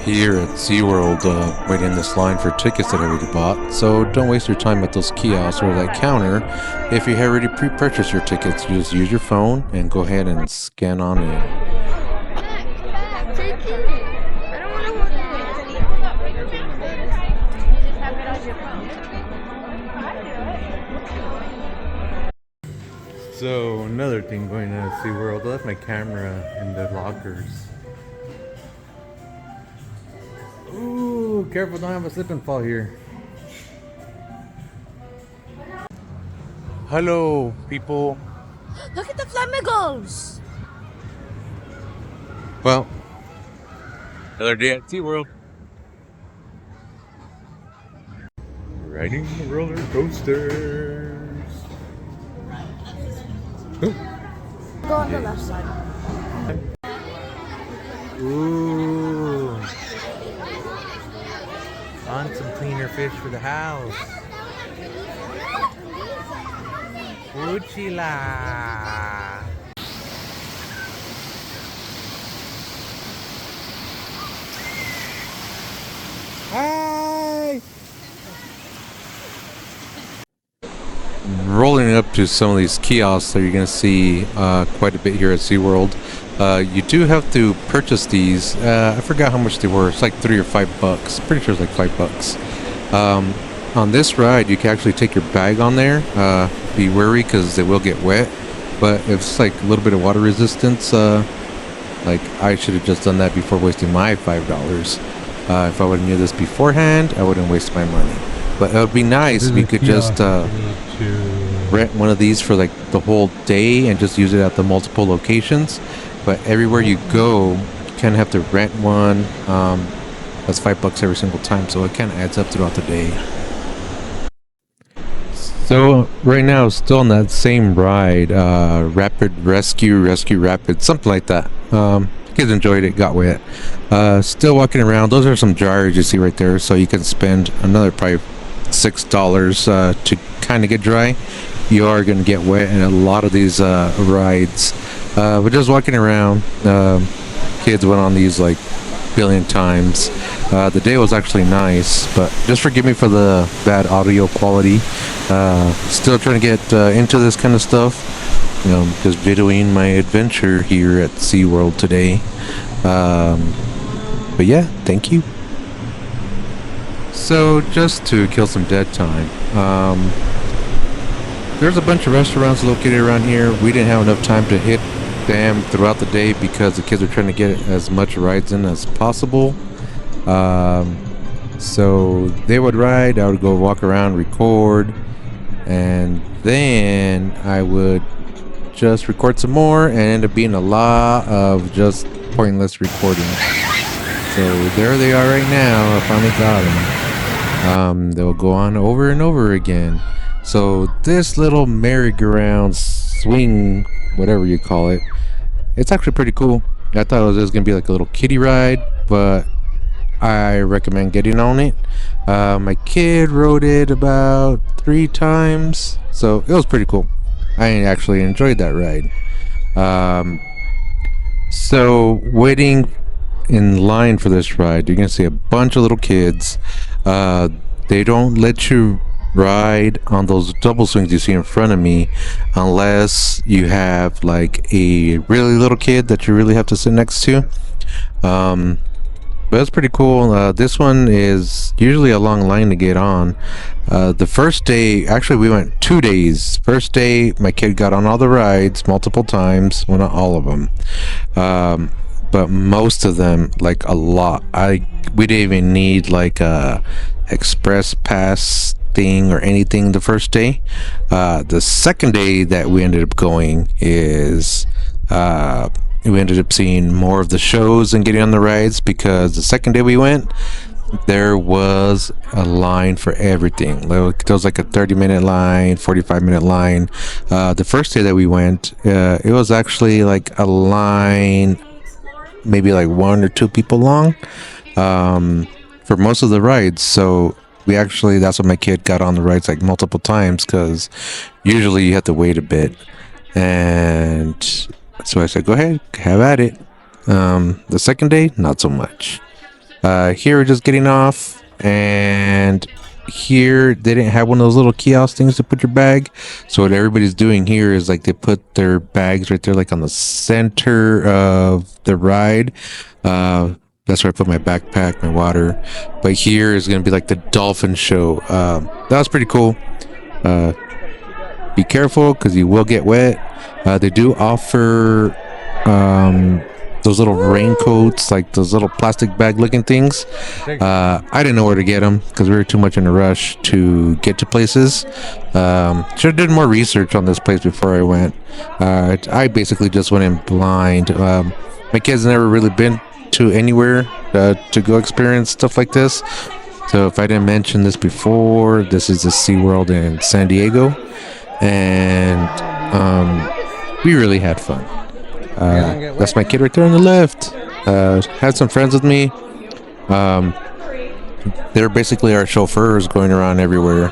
here at SeaWorld waiting in this line for tickets that I already bought. So don't waste your time at those kiosks or that counter. If you have already pre-purchased your tickets, you just use your phone and go ahead and scan on in. Take it. I don't want to hold it. So another thing going on at SeaWorld, I left my camera in the lockers. Ooh, careful, don't have a slip and fall here. Hello, people. Look at the flamingos. Well, another day at SeaWorld. Riding the roller coasters. Ooh. Go on the left side. Ooh. On some cleaner fish for the house. Uchila. Hi. Rolling up to some of these kiosks that you're going to see quite a bit here at SeaWorld. You do have to purchase these. I forgot how much they were. It's like $3 or $5. Pretty sure it's like $5. On this ride, you can actually take your bag on there. Be wary because they will get wet. But if it's like a little bit of water resistance, like I should have just done that before wasting my $5. If I would have knew this beforehand, I wouldn't waste my money. But it would be nice if you could just rent one of these for like the whole day and just use it at the multiple locations. But everywhere you go, you kind of have to rent one. That's $5 every single time, so it kind of adds up throughout the day. So right now, still on that same ride, Rapid Rescue Rapid, something like that. Kids enjoyed it, got wet. Still walking around. Those are some jars you see right there, so you can spend another probably $6 to kind of get dry. You are going to get wet in a lot of these rides. But just walking around, kids went on these like billion times. The day was actually nice, but just forgive me for the bad audio quality. Still trying to get into this kind of stuff. Just videoing my adventure here at SeaWorld today. But yeah, thank you. So just to kill some dead time, there's a bunch of restaurants located around here. We didn't have enough time to hit them throughout the day because the kids are trying to get as much rides in as possible. So they would ride, I would go walk around, record, and then I would just record some more and end up being a lot of just pointless recording. So there they are right now. I finally got them. They'll go on over and over again. So this little merry-go-round swing, whatever you call it, it's actually pretty cool. I thought it was just gonna be like a little kiddie ride, but I recommend getting on it. My kid rode it about 3 times, so it was pretty cool. I actually enjoyed that ride. So waiting in line for this ride, you're gonna see a bunch of little kids. They don't let you ride on those double swings you see in front of me unless you have like a really little kid that you really have to sit next to. But it's pretty cool. This one is usually a long line to get on. The first day, actually we went 2 days. First day my kid got on all the rides multiple times. Well, not all of them, but most of them, like a lot. We didn't even need like a express pass thing or anything the first day. The second day that we ended up going is we ended up seeing more of the shows and getting on the rides, because the second day we went, there was a line for everything. There was like a 30-minute line, 45-minute line. The first day that we went, it was actually like a line maybe like 1 or 2 people long for most of the rides. So that's when my kid got on the rides like multiple times, because usually you have to wait a bit. And so I said, go ahead, have at it. The second day, not so much. Here we're just getting off, and here they didn't have one of those little kiosk things to put your bag. So what everybody's doing here is like they put their bags right there, like on the center of the ride. That's where I put my backpack, my water. But here is gonna be like the dolphin show. That was pretty cool. Be careful because you will get wet. They do offer those little raincoats, like those little plastic bag looking things. I didn't know where to get them because we were too much in a rush to get to places. Should have did more research on this place before I went. I basically just went in blind. My kids never really been to anywhere to go experience stuff like this. So if I didn't mention this before, this is the SeaWorld in San Diego, and we really had fun. That's my kid right there on the left. Had some friends with me. They're basically our chauffeurs going around everywhere.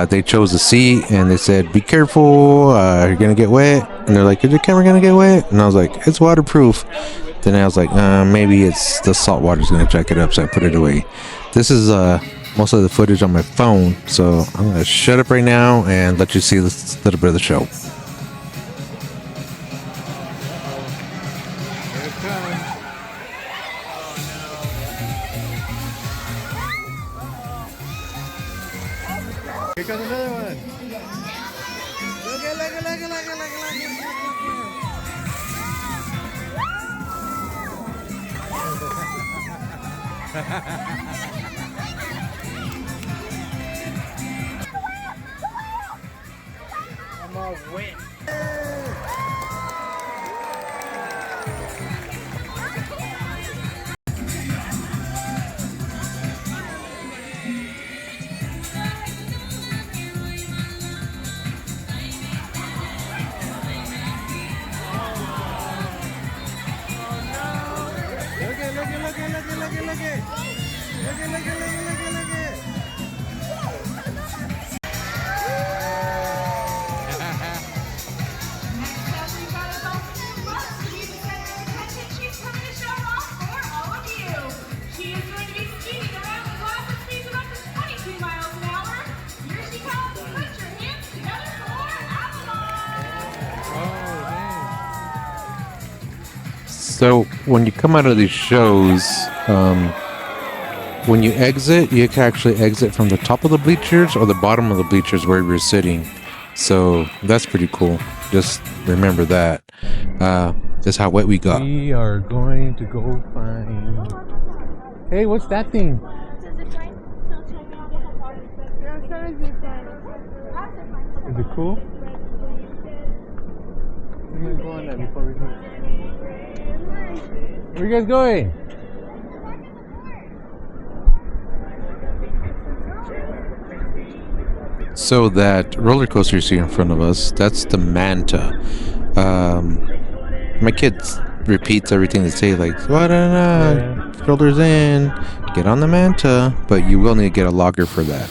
They chose a seat and they said, "Be careful, you're gonna get wet." And they're like, "Is your camera gonna get wet?" And I was like, "It's waterproof." Then I was like, maybe it's the salt water's gonna jack it up, so I put it away. This is most of the footage on my phone, so I'm gonna shut up right now and let you see this little bit of the show. Here comes another one. Look it, look it, look it, look it, look it, look it. I'm all wet. So when you come out of these shows, when you exit, you can actually exit from the top of the bleachers or the bottom of the bleachers where you're sitting. So that's pretty cool. Just remember that. Just how wet we got. We are going to go find. Hey, what's that thing? Is it cool? We're gonna go on that before we leave. Where are you guys going? So that roller coaster you see in front of us, that's the Manta. My kid repeats everything they say, like, shoulders in, get on the Manta, but you will need to get a locker for that.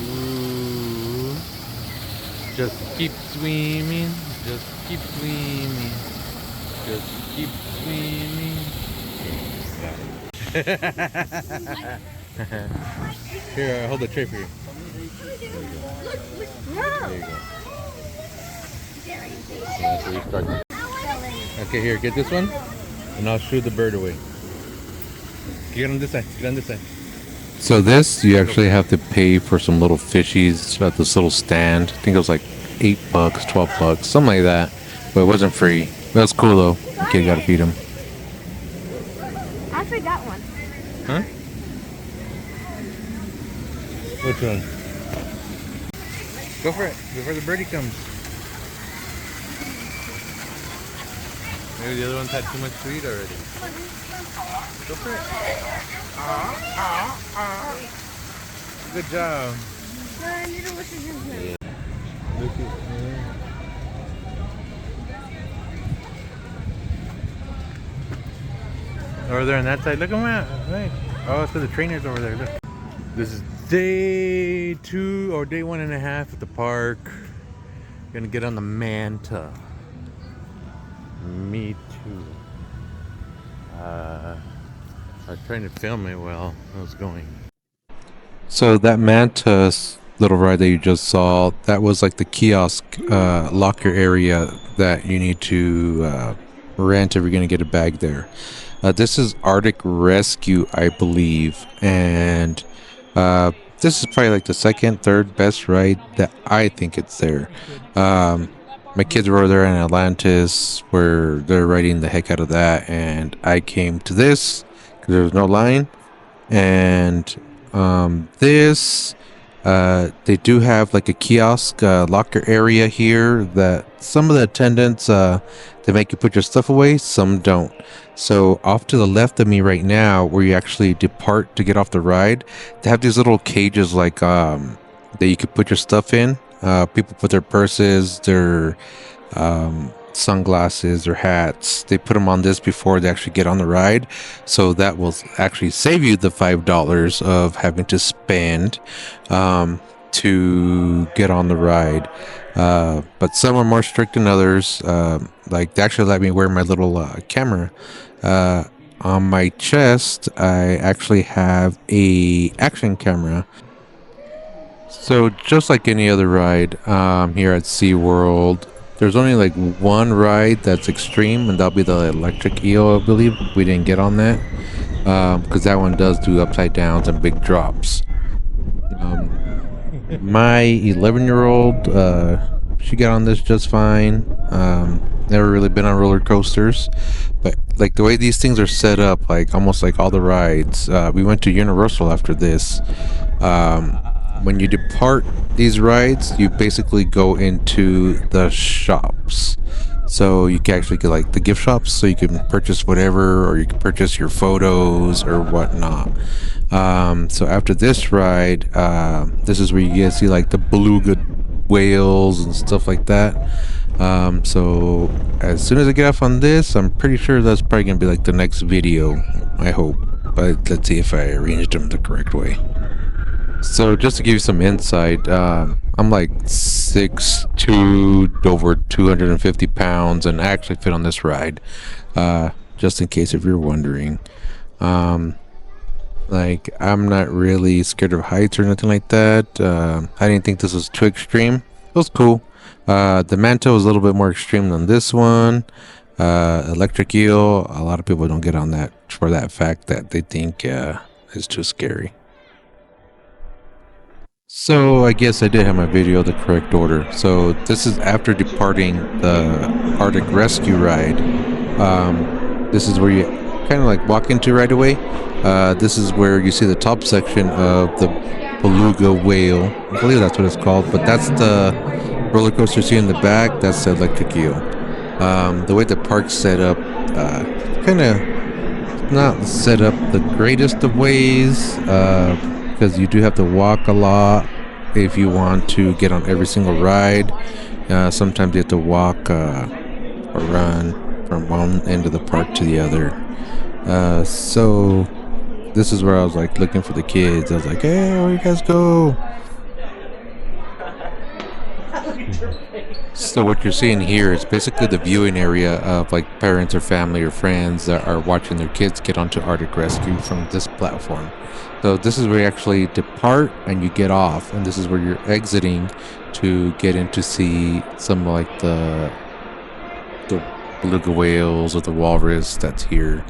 Ooh. Just keep swimming, just keep swimming, just keep swimming. Here, hold the tray for you. There you go. Yeah, so you start. Okay, here, get this one, and I'll shoo the bird away. Get on this side, get on this side. So this, you actually have to pay for some little fishies at this little stand. I think it was like $8, $12, something like that. But it wasn't free. That was cool though. The kid got to feed him. I forgot one. Huh? Which one? Go for it, before the birdie comes. Maybe the other ones had too much to eat already. Go for it. Good job. Look at over there on that side. Look at that. Hey. Oh, so the trainer's over there. Look. This is day 2 or day 1.5 at the park. Gonna get on the Manta. Me too. I was trying to film it while I was going. So that Mantis little ride that you just saw, that was like the kiosk locker area that you need to rent if you're gonna get a bag there. This is Arctic Rescue, I believe, and uh, this is probably like the second, third best ride that I think it's there. Um, my kids were over there in Atlantis, where they're riding the heck out of that, and I came to this because there was no line. And this they do have like a kiosk locker area here that some of the attendants they make you put your stuff away, some don't. So off to the left of me right now, where you actually depart to get off the ride, they have these little cages like that you could put your stuff in. People put their purses, their sunglasses or hats. They put them on this before they actually get on the ride, so that will actually save you the $5 of having to spend to get on the ride. But some are more strict than others. Like they actually let me wear my little camera. On my chest, I actually have a action camera. So just like any other ride here at SeaWorld, there's only like one ride that's extreme, and that'll be the electric eel, I believe. We didn't get on that because that one does do upside downs and big drops. My 11-year-old, she got on this just fine. Never really been on roller coasters, but like the way these things are set up, like almost like all the rides. We went to Universal after this. When you depart these rides, you basically go into the shops. So you can actually get like the gift shops, so you can purchase whatever, or you can purchase your photos or whatnot. So after this ride, this is where you get to see like the beluga whales and stuff like that. So as soon as I get off on this, I'm pretty sure that's probably gonna be like the next video, I hope. But let's see if I arranged them the correct way. So just to give you some insight, I'm like 6'2", over 250 pounds, and I actually fit on this ride. Just in case if you're wondering. Like I'm not really scared of heights or nothing like that. I didn't think this was too extreme. It was cool. The Manto is a little bit more extreme than this one. Electric eel, a lot of people don't get on that for that fact that they think it's too scary. So I guess I did have my video the correct order. So this is after departing the Arctic Rescue ride. This is where you kind of like walk into right away. This is where you see the top section of the beluga whale. I believe that's what it's called, but that's the roller coaster you see in the back. That's the electric eel. The way the park's set up, kind of not set up the greatest of ways. Because you do have to walk a lot if you want to get on every single ride. Sometimes you have to walk or run from one end of the park to the other. So this is where I was like looking for the kids. I was like, hey, where you guys go? So what you're seeing here is basically the viewing area of like parents or family or friends that are watching their kids get onto Arctic Rescue from this platform. So this is where you actually depart and you get off, and this is where you're exiting to get in to see some like the beluga whales or the walrus that's here.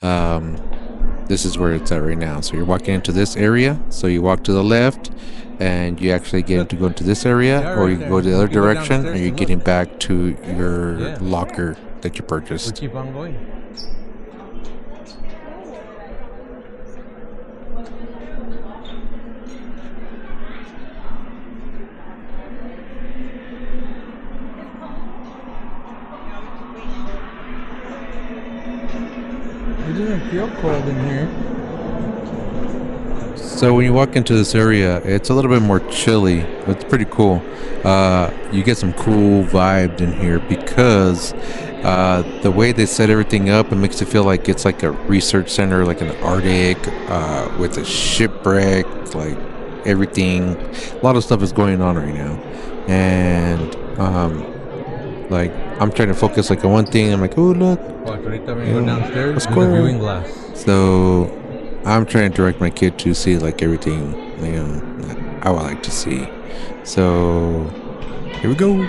This is where it's at right now. So you're walking into this area. So you walk to the left, and you actually get to go into this area, or you can go the other direction, and you're getting back to your locker that you purchased. Keep on going. It doesn't feel cold in here. So when you walk into this area, it's a little bit more chilly. It's pretty cool. You get some cool vibes in here because the way they set everything up, it makes it feel like it's like a research center, like an Arctic with a shipwreck, like everything. A lot of stuff is going on right now, and like I'm trying to focus like on one thing. I'm like, oh look, Watch, ahorita we go downstairs let's to go. the viewing glass. So I'm trying to direct my kid to see like everything, I would like to see. So here we go.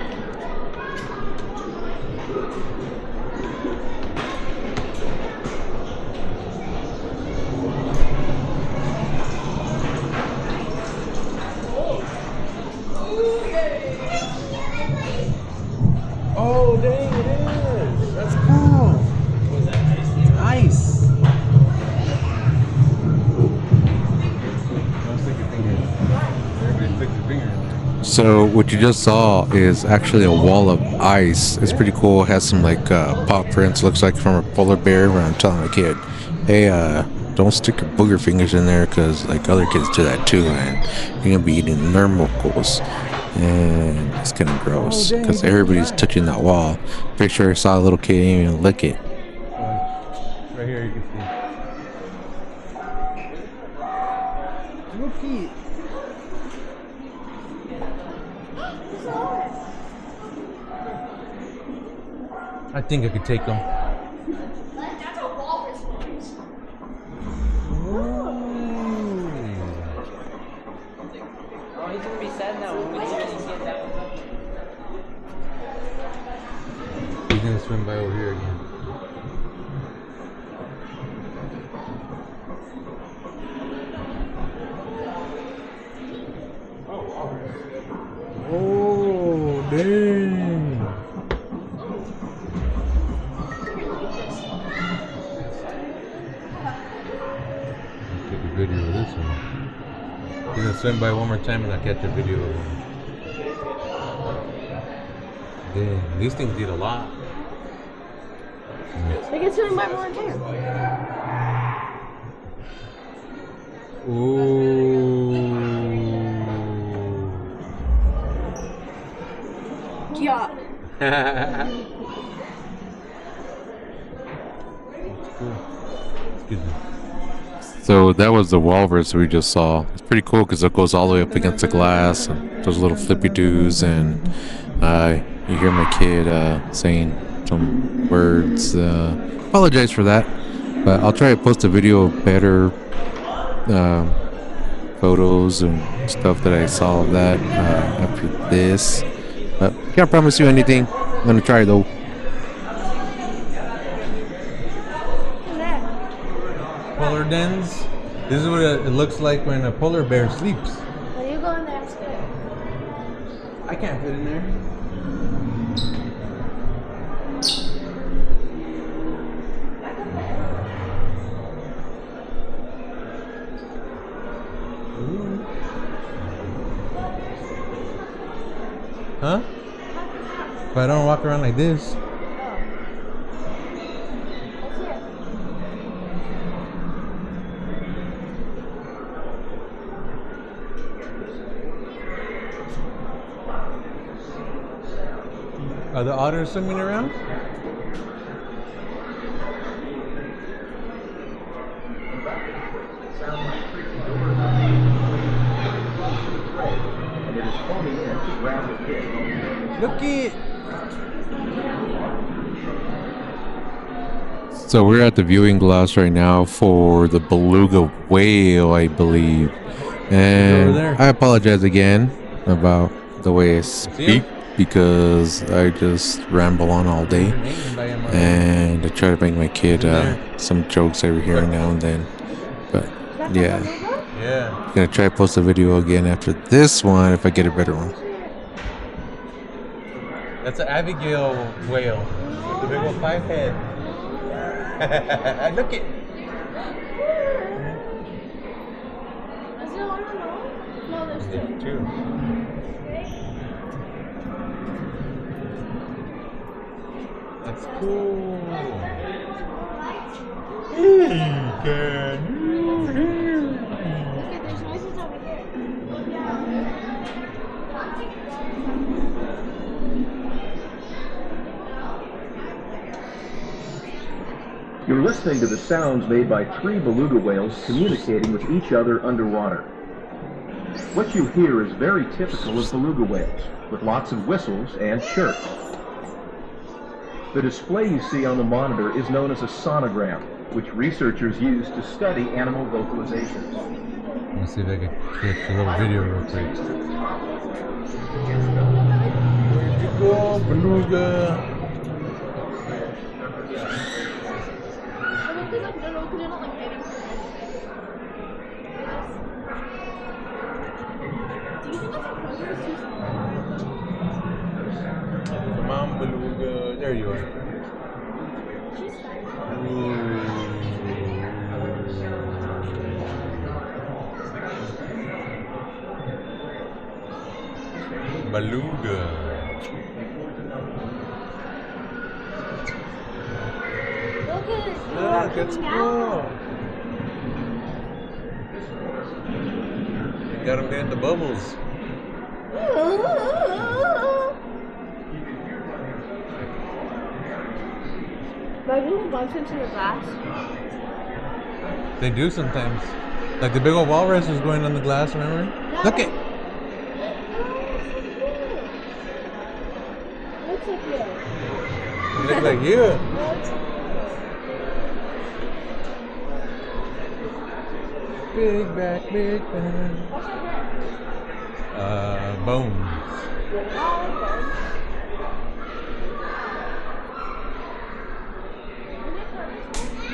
Oh, dang, it is. That's cool. Was that ice? Don't stick your finger in. Everybody sticks your finger in. So what you just saw is actually a wall of ice. It's pretty cool. It has some like paw prints. Looks like from a polar bear. When I'm telling my kid, hey, don't stick your booger fingers in there because like other kids do that too, and you're gonna be eating their knuckles. And it's kind of gross because everybody's touching that wall. Pretty sure I saw a little kid even lick it. Right here you can see. Look it. I think I could take them. That's a walrus noise. Oh, he's gonna be sad now when we see it that way. He's gonna swim by over here again. Oh, dang. Take a video of this one. He's gonna swim by one more time and I'll catch a video of him. Dang, these things eat a lot. They can swim by more too. Ooh. Yeah. Cool. Excuse me. So that was the walrus we just saw. It's pretty cool because it goes all the way up against the glass and those little flippy doos, and you hear my kid saying some words. Apologize for that, but I'll try to post a video of better photos and stuff that I saw of that after this. But can't promise you anything. I'm gonna try though. Polar dens. This is what it looks like when a polar bear sleeps. Well, you go in there and sit. I can't fit in there. Ooh. Huh? If I don't walk around like this. Are the otters swimming around? Look it! So we're at the viewing glass right now for the beluga whale, I believe. And over there. I apologize again about the way I speak because I just ramble on all day. And I try to bring my kid some jokes every here and now and then. But yeah, Yeah. I'm gonna try to post a video again after this one if I get a better one. That's an Abigail whale. The big old 5 head. Look it. Is there one alone? No, there's two. Two. That's cool. Can you hear? Look at there's noises over here. You're listening to the sounds made by 3 beluga whales communicating with each other underwater. What you hear is very typical of beluga whales, with lots of whistles and chirps. The display you see on the monitor is known as a sonogram. which researchers use to study animal vocalizations. Let's see if I can catch a little video real quick. Where'd you go, beluga? Come on, beluga. There you are. Beluga. Look, it's cool. You got him in the bubbles. Imagine he bumps into the glass. They do sometimes. Like the big old walrus was going on the glass, remember? Yeah. Look it. Looks like you. You look like you. Big back, big back. Bones.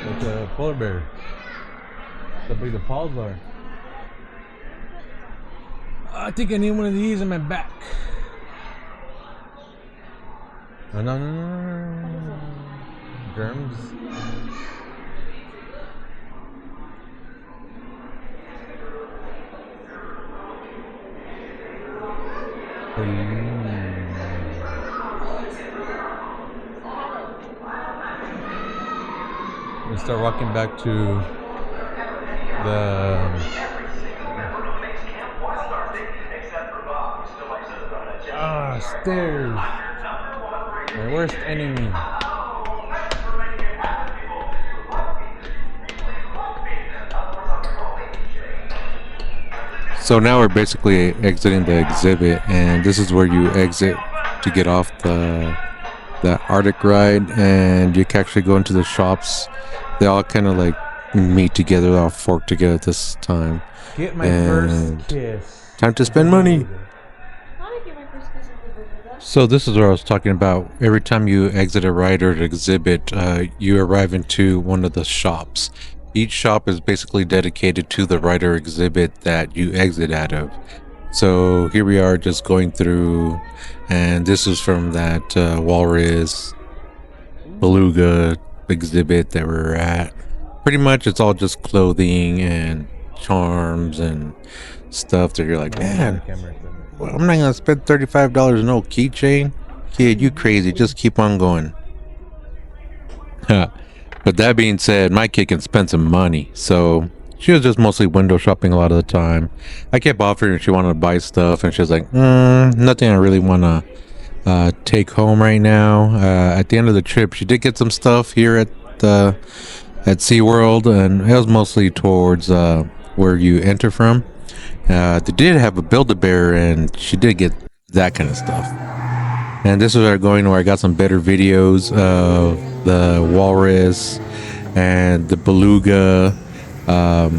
It's a polar bear. How big the paws are. I think I need one of these in my back. No, no, no, no, no. Germs. We start walking back to the stairs. My worst enemy. So now we're basically exiting the exhibit, and this is where you exit to get off the Arctic ride, and you can actually go into the shops. They all kind of like meet together, they all fork together this time. Get my And first kiss. time to spend money. Beluga. So this is what I was talking about. Every time you exit a ride or an exhibit, you arrive into one of the shops. Each shop is basically dedicated to the ride or exhibit that you exit out of. So here we are just going through, and this is from that walrus beluga exhibit that we're at. Pretty much it's all just clothing and charms and stuff that you're like, man, well, I'm not gonna spend $35 on no keychain. Kid, you crazy, just keep on going. But that being said, my kid can spend some money, so she was just mostly window shopping a lot of the time. I kept offering her if she wanted to buy stuff, and she was like, nothing I really want to take home right now. At the end of the trip, she did get some stuff here at SeaWorld, and it was mostly towards where you enter from. They did have a Build-A-Bear, and she did get that kind of stuff. And this is where I'm going, where I got some better videos of the walrus and the beluga. Yeah.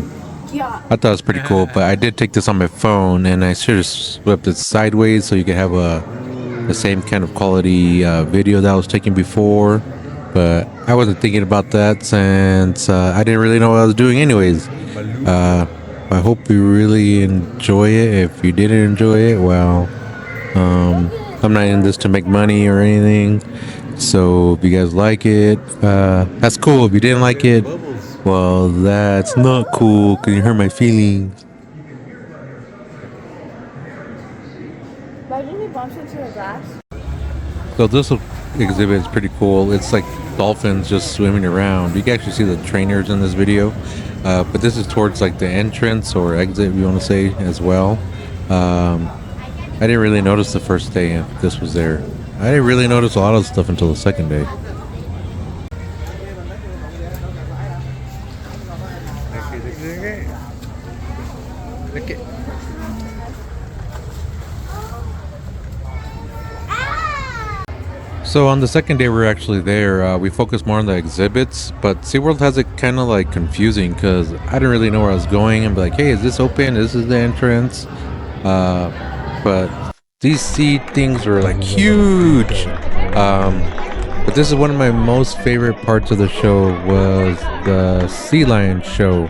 I thought it was pretty cool, but I did take this on my phone, and I should have flipped it sideways so you could have the same kind of quality video that I was taking before. But I wasn't thinking about that since I didn't really know what I was doing anyways. I hope you really enjoy it. If you didn't enjoy it, well, I'm not in this to make money or anything. So if you guys like it, that's cool. If you didn't like it, well, that's not cool. Can you hurt my feelings? Imagine he bumps into the glass. So this exhibit is pretty cool. It's like dolphins just swimming around. You can actually see the trainers in this video. But this is towards like the entrance or exit, if you want to say, as well. I didn't really notice the first day if this was there. I didn't really notice a lot of stuff until the second day. Look it. So on the second day we were actually there. We focused more on the exhibits, but SeaWorld has it kind of like confusing because I didn't really know where I was going and be like, hey, is this open? This is the entrance. But these sea things were like huge. But this is one of my most favorite parts of the show was the sea lion show.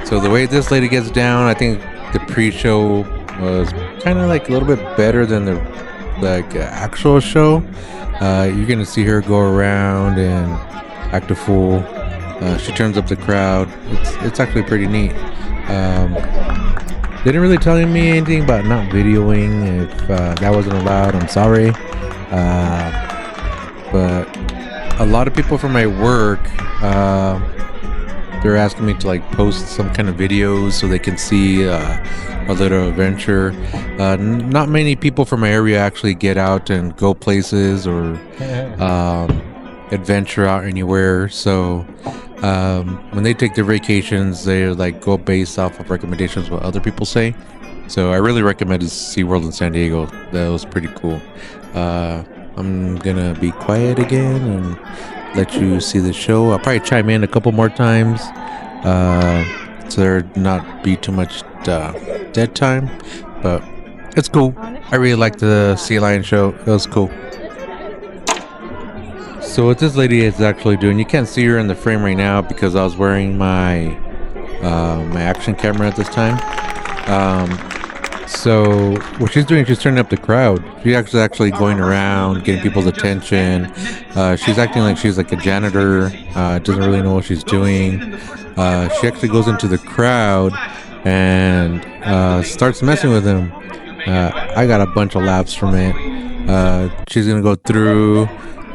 So the way this lady gets down, I think the pre-show was kind of like a little bit better than the actual show. You're gonna see her go around and act a fool. She turns up the crowd. It's actually pretty neat. They didn't really tell me anything about not videoing. If that wasn't allowed, I'm sorry. But a lot of people from my work, they're asking me to like post some kind of videos so they can see a little adventure. Not many people from my area actually get out and go places or adventure out anywhere. So when they take their vacations, they like go based off of recommendations what other people say. So I really recommended SeaWorld in San Diego. That was pretty cool. I'm gonna be quiet again and let you see the show. I'll probably chime in a couple more times so there not be too much dead time, but it's cool. I really like the sea lion show. It was cool. So what this lady is actually doing, you can't see her in the frame right now because I was wearing my my action camera at this time. So what she's doing, she's turning up the crowd. She's actually going around, getting people's attention. She's acting like she's like a janitor. Doesn't really know what she's doing. She actually goes into the crowd and starts messing with him. I got a bunch of laughs from it. She's gonna go through,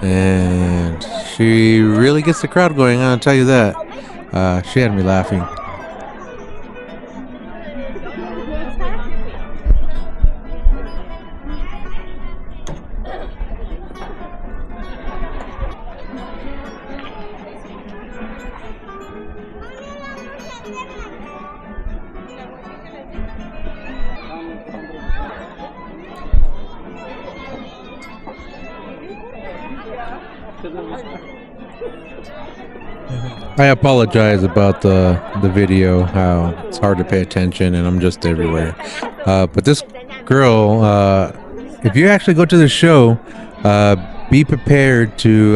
and she really gets the crowd going. I'll tell you that. She had me laughing. I apologize about the video, how it's hard to pay attention and I'm just everywhere. But this girl, if you actually go to the show, be prepared to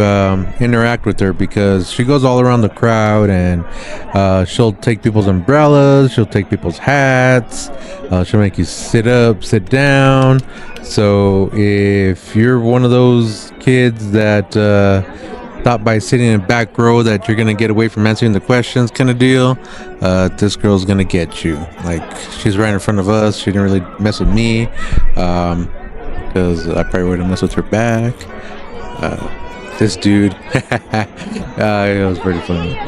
interact with her because she goes all around the crowd and she'll take people's umbrellas, she'll take people's hats, she'll make you sit up, sit down. So if you're one of those kids that thought by sitting in the back row that you're gonna get away from answering the questions kind of deal, this girl's gonna get you. Like, she's right in front of us. She didn't really mess with me because I probably would have messed with her back. This dude, it was pretty funny.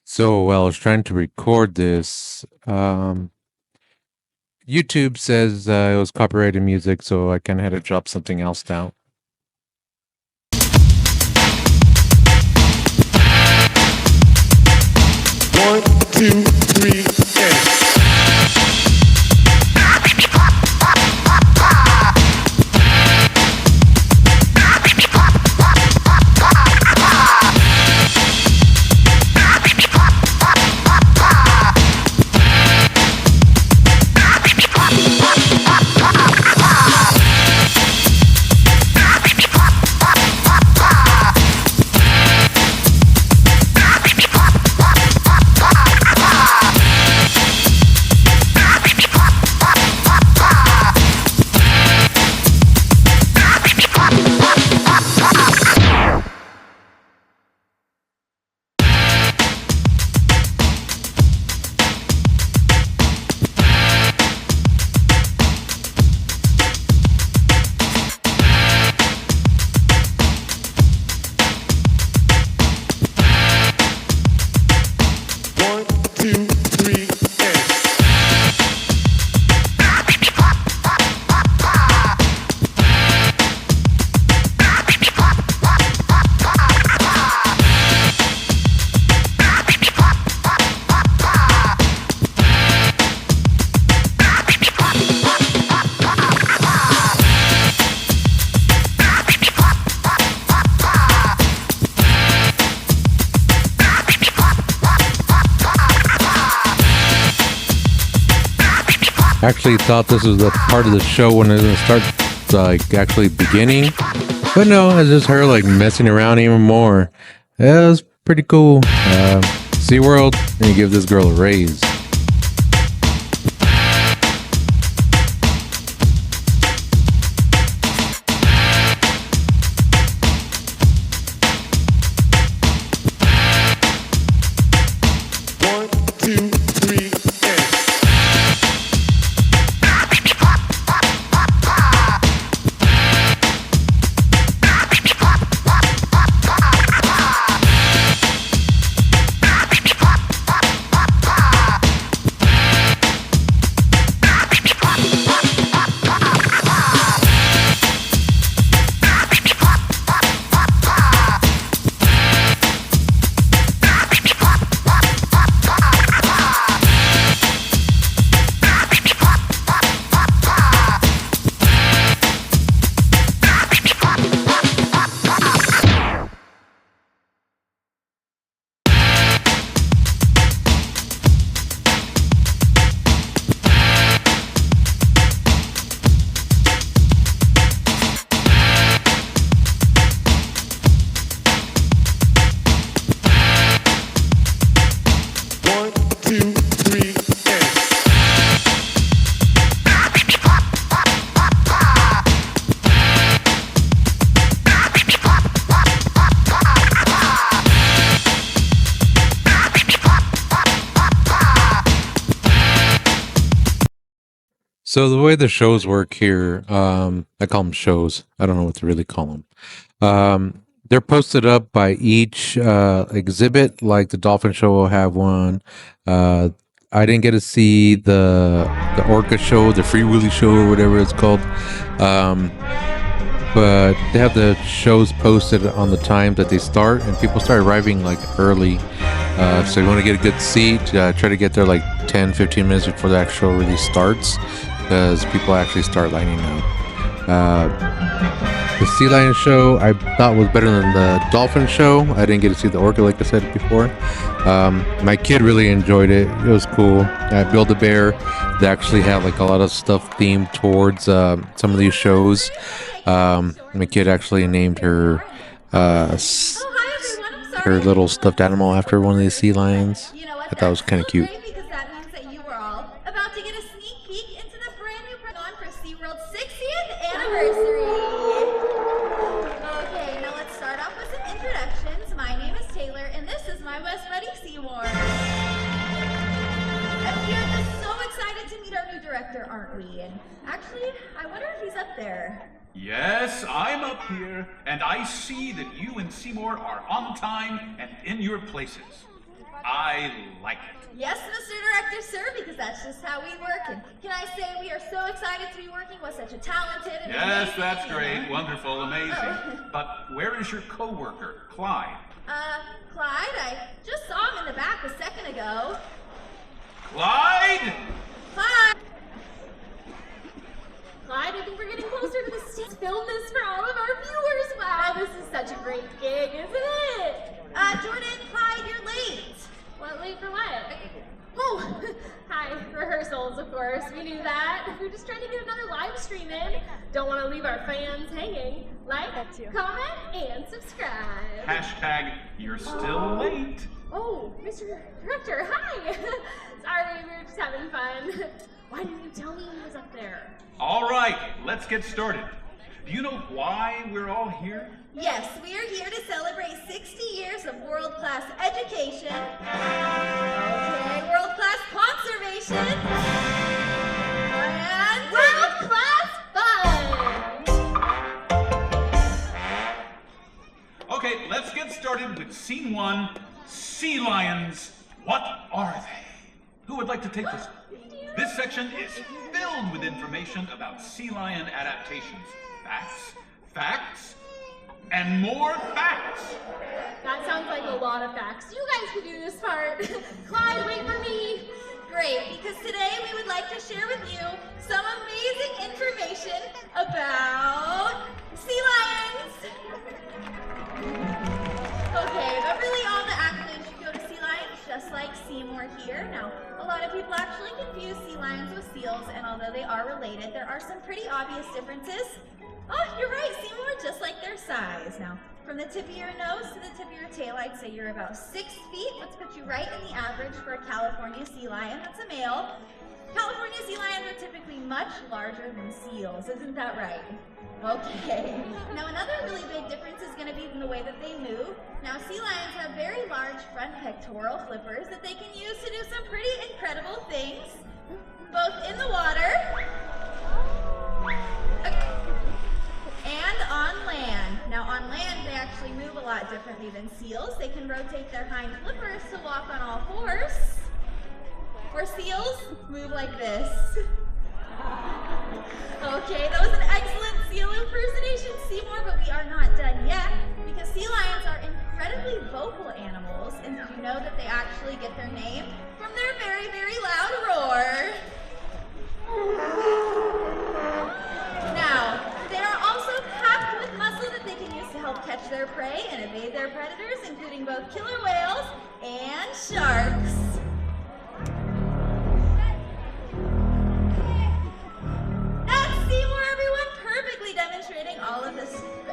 So while I was trying to record this, YouTube says it was copyrighted music, so I kind of had to drop something else down. One, two, three, and Actually thought this was the part of the show when it was gonna start like actually beginning, but no, it's just her like messing around even more. It was pretty cool. SeaWorld, and you give this girl a raise. One, two, three, and. One, two, three, and. So the way the shows work here, I call them shows. I don't know what to really call them. They're posted up by each exhibit. Like the dolphin show will have one. I didn't get to see the orca show, the Free Willy show, or whatever it's called. But they have the shows posted on the time that they start, and people start arriving like early. So you want to get a good seat. Try to get there like 10-15 minutes before the actual show really starts, because people actually start lining up. The sea lion show I thought was better than the dolphin show. I didn't get to see the orca like I said before. My kid really enjoyed it. It was cool. Build-A-Bear, they actually have like a lot of stuff themed towards some of these shows. My kid actually named her her little stuffed animal after one of these sea lions. I thought it was kind of cute. Because that means that you are all about to get a sneak peek into the brand new on for SeaWorld's 60th anniversary. Okay, now let's start off with some introductions. My name is Taylor, and this is my West Ready Seymour. And we are just so excited to meet our new director, aren't we? And actually, I wonder if he's up there. Yes, I'm up here, and I see that you and Seymour are on time and in your places. I like it. Yes, Mr. Director, sir, because that's just how we work. And can I say we are so excited to be working with such a talented and Yes, amazing that's team. great, wonderful, amazing. Oh. But where is your coworker, Clyde? Clyde, I just saw him in the back a second ago. Clyde! Clyde! Clyde, I think we're getting closer to the stage. Film this for all of our viewers. Wow, this is such a great gig, isn't it? Jordan, Clyde, you're late. What, late for what? Oh, hi, rehearsals, of course. We knew that. We're just trying to get another live stream in. Don't want to leave our fans hanging. Like, comment, and subscribe. Hashtag, you're still late. Oh, Mr. Director, hi! Sorry, we were just having fun. Why didn't you tell me he was up there? All right, let's get started. Do you know why we're all here? Yes, we are here to celebrate 60 years of world-class education. Okay, world-class conservation. And world-class fun! Okay, let's get started with scene one, sea lions. What are they? Who would like to take this? This section is filled with information about sea lion adaptations. Facts, and more facts. That sounds like a lot of facts. You guys can do this part. Clyde, wait for me. Great, because today we would like to share with you some amazing information about sea lions. Okay, but really all the acronyms should go to Sea Lion Show. just like Seymour here. Now, a lot of people actually confuse sea lions with seals, and although they are related, there are some pretty obvious differences. Oh, you're right, Seymour, just like their size. Now, from the tip of your nose to the tip of your tail, I'd say you're about 6 feet. Let's put you right in the average for a California sea lion. That's a male. California sea lions are typically much larger than seals, isn't that right? Okay. Now another really big difference is going to be in the way that they move. Now sea lions have very large front pectoral flippers that they can use to do some pretty incredible things, both in the water and on land. Now on land they actually move a lot differently than seals. They can rotate their hind flippers to walk on all fours, where seals move like this. Okay, that was an excellent seal impersonation, Seymour, but we are not done yet, because sea lions are incredibly vocal animals, and did you know that they actually get their name from their very, very loud roar? Now, they are also packed with muscle that they can use to help catch their prey and evade their predators, including both killer whales and sharks. Demonstrating all of the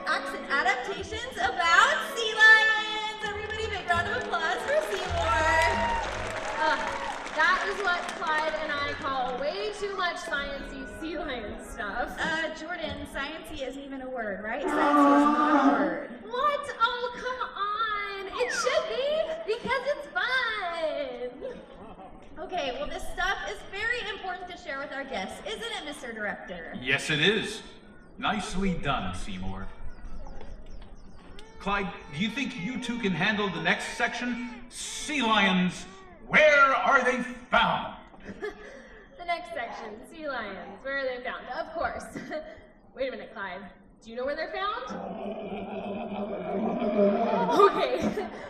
acts and adaptations about sea lions. Everybody, big round of applause for Seymour. That is what Clyde and I call way too much sciencey sea lion stuff. Jordan, sciencey isn't even a word, right? Sciencey is not a word. What? Oh, come on. It should be, because it's fun. Okay, well this stuff is very important to share with our guests, isn't it, Mr. Director? Yes, it is. Nicely done, Seymour. Clyde, do you think you two can handle the next section? Sea lions, where are they found? The next section, sea lions, where are they found? Of course. Wait a minute, Clyde. Do you know where they're found? Okay,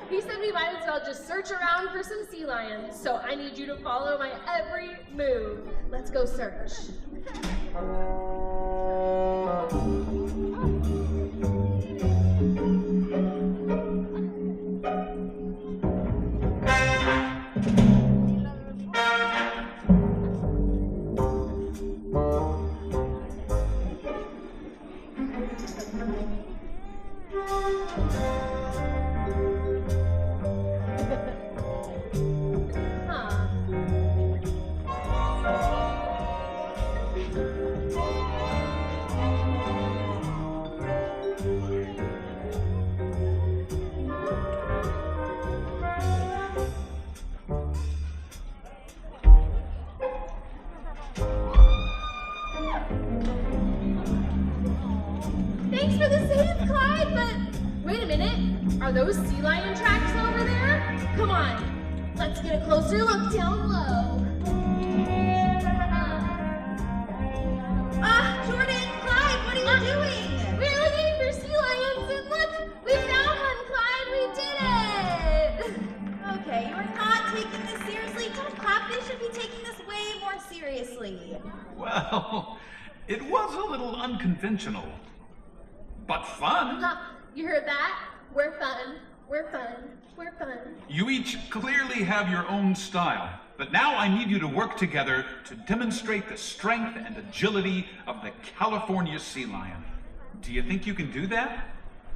he said we might as well just search around for some sea lions, so I need you to follow my every move. Let's go search. Thanks for the save, Clyde, but wait a minute. Are those sea lion tracks over there? Come on, let's get a closer look down low. Jordan, Clyde, what are you doing? We're looking for sea lions, and look, we found one, Clyde, we did it! Okay, you are not taking this seriously. Don't clap, they should be taking this way more seriously. Well, it was a little unconventional, but fun. You heard that? We're fun, we're fun, we're fun. You each clearly have your own style, but now I need you to work together to demonstrate the strength and agility of the California sea lion. Do you think you can do that?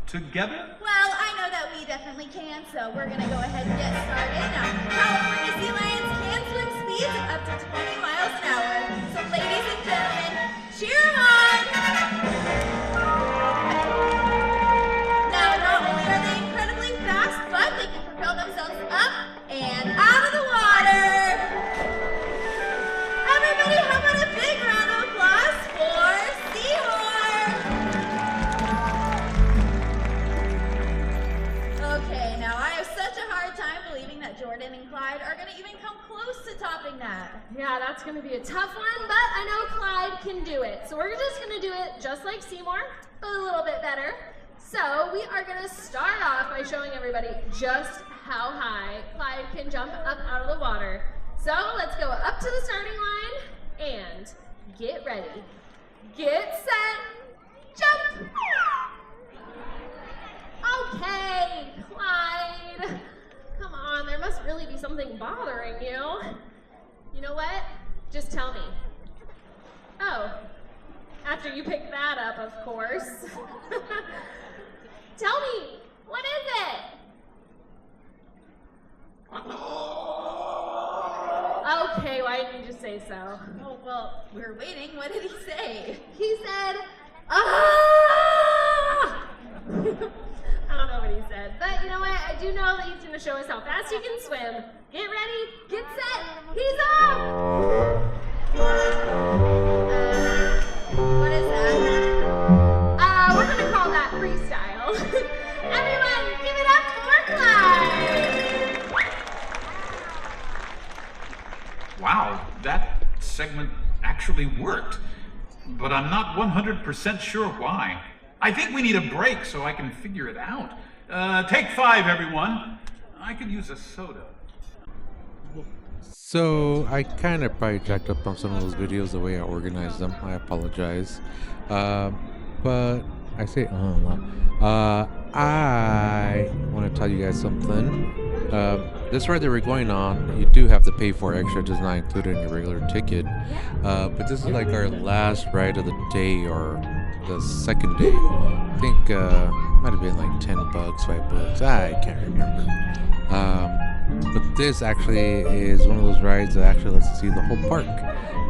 Together? Well, I know that we definitely can, so we're gonna go ahead and get started. Now, California sea lions can swim speeds of up to 20 miles an hour. So ladies and gentlemen, cheer them on! Now, not only are they incredibly fast, but they can propel themselves up and out of the water. Everybody, how about a big round of applause for Seymour? Okay, now I have such a hard time believing that Jordan and Clyde are going to even come close to topping that. Yeah, that's gonna be a tough one, but I know Clyde can do it. So we're just gonna do it just like Seymour, but a little bit better. So we are gonna start off by showing everybody just how high Clyde can jump up out of the water. So let's go up to the starting line and get ready. Get set, jump! Okay, Clyde. Come on, there must really be something bothering you. You know what? Just tell me. Oh, after you pick that up, of course. Tell me, what is it? Okay, why didn't you just say so? Oh, well, we were waiting. What did he say? He said, ah! I don't know what he said, but you know what? I do know that he's going to show us how fast he can swim. Get ready, get set, he's off! What is that? We're going to call that freestyle. Everyone, give it up for Clyde! Wow, that segment actually worked. But I'm not 100% sure why. I think we need a break so I can figure it out. Take 5, everyone. I could use a soda. So I kind of probably jacked up on some of those videos the way I organized them. I apologize. But I say a lot. I want to tell you guys something. This ride that we're going on, you do have to pay for extra. It does not include in your regular ticket. But this is like our last ride of the day, or the second day. I think might have been like $10, $5. I can't remember. But this actually is one of those rides that actually lets you see the whole park.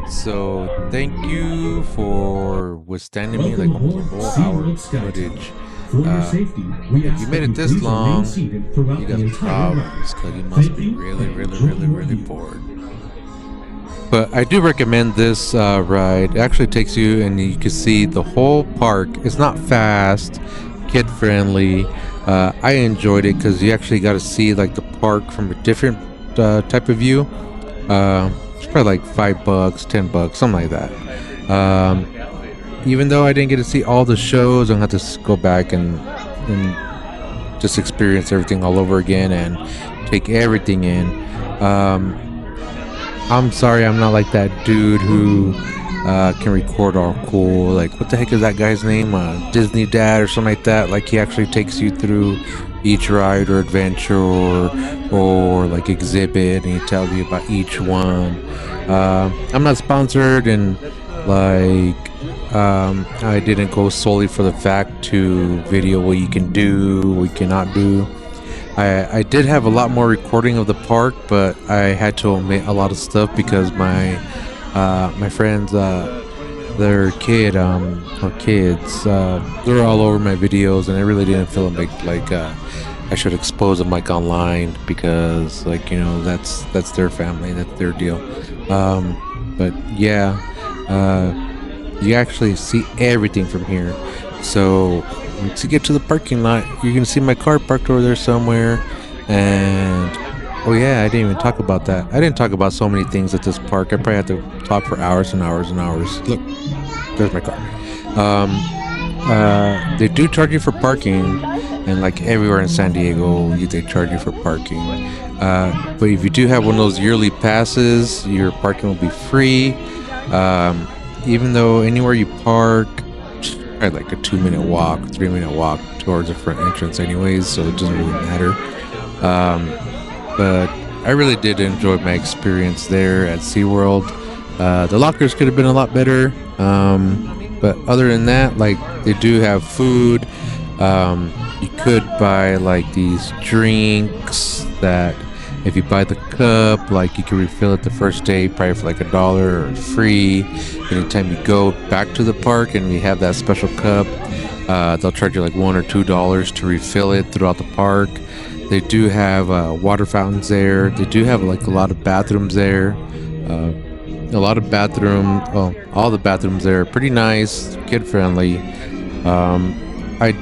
So thank you for withstanding me like almost a whole hour of footage. If you made it this long, you got problems, because you must be really bored. But I do recommend this ride. It actually takes you and you can see the whole park. It's not fast, kid friendly. I enjoyed it because you actually got to see like the park from a different type of view. It's probably like $5, $10, something like that. Even though I didn't get to see all the shows, I'm going to have to go back and just experience everything all over again and take everything in. I'm sorry I'm not like that dude who can record all cool. Like, what the heck is that guy's name? Disney Dad or something like that. Like, he actually takes you through each ride or adventure or like exhibit, and he tells you about each one. I'm not sponsored, and like I didn't go solely for the fact to video what you can do, what you cannot do. I did have a lot more recording of the park, but I had to omit a lot of stuff because my friends, their kids, they're all over my videos, and I really didn't feel like I should expose them like online, because like, you know, that's their family, that's their deal. But yeah, you actually see everything from here. So once you get to the parking lot, you're gonna see my car parked over there somewhere. And oh yeah, I didn't even talk about that. I didn't talk about so many things at this park. I probably had to talk for hours and hours and hours. Look, there's my car. They do charge you for parking, and like everywhere in San Diego, they charge you for parking. But if you do have one of those yearly passes, your parking will be free. Even though anywhere you park, I like a 2-minute walk, 3-minute walk towards the front entrance anyways, so it doesn't really matter. But I really did enjoy my experience there at SeaWorld. The lockers could have been a lot better, but other than that, like, they do have food. You could buy like these drinks that if you buy the cup, like, you can refill it the first day probably for like $1 or free. Anytime you go back to the park and we have that special cup, they'll charge you like $1 or $2 to refill it throughout the park. They do have water fountains there. They do have like a lot of bathrooms there. All the bathrooms there are pretty nice, kid friendly. I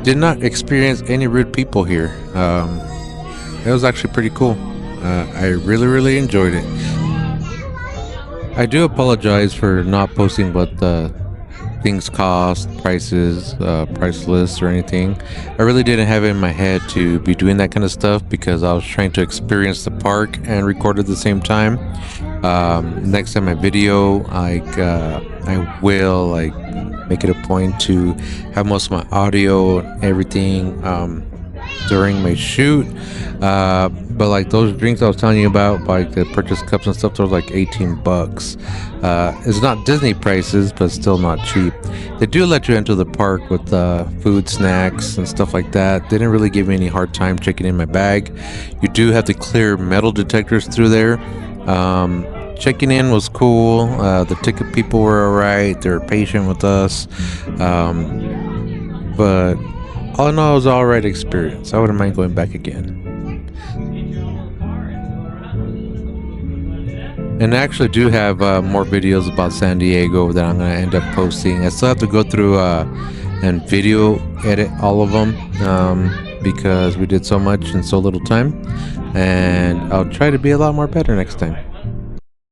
did not experience any rude people here. It was actually pretty cool. I really enjoyed it. I do apologize for not posting what the things cost, prices, price lists or anything. I really didn't have it in my head to be doing that kind of stuff because I was trying to experience the park and record at the same time. Next time I video, I will make it a point to have most of my audio and everything during my shoot. But like those drinks I was telling you about, like the purchase cups and stuff, those like $18. It's not Disney prices, but still not cheap. They do let you enter the park with food, snacks, and stuff like that. They didn't really give me any hard time checking in my bag. You do have to clear metal detectors through there. Checking in was cool. The ticket people were alright. They were patient with us. But all in all, it was an alright experience. I wouldn't mind going back again. And I actually do have more videos about San Diego that I'm going to end up posting. I still have to go through and video edit all of them because we did so much in so little time. And I'll try to be a lot more better next time.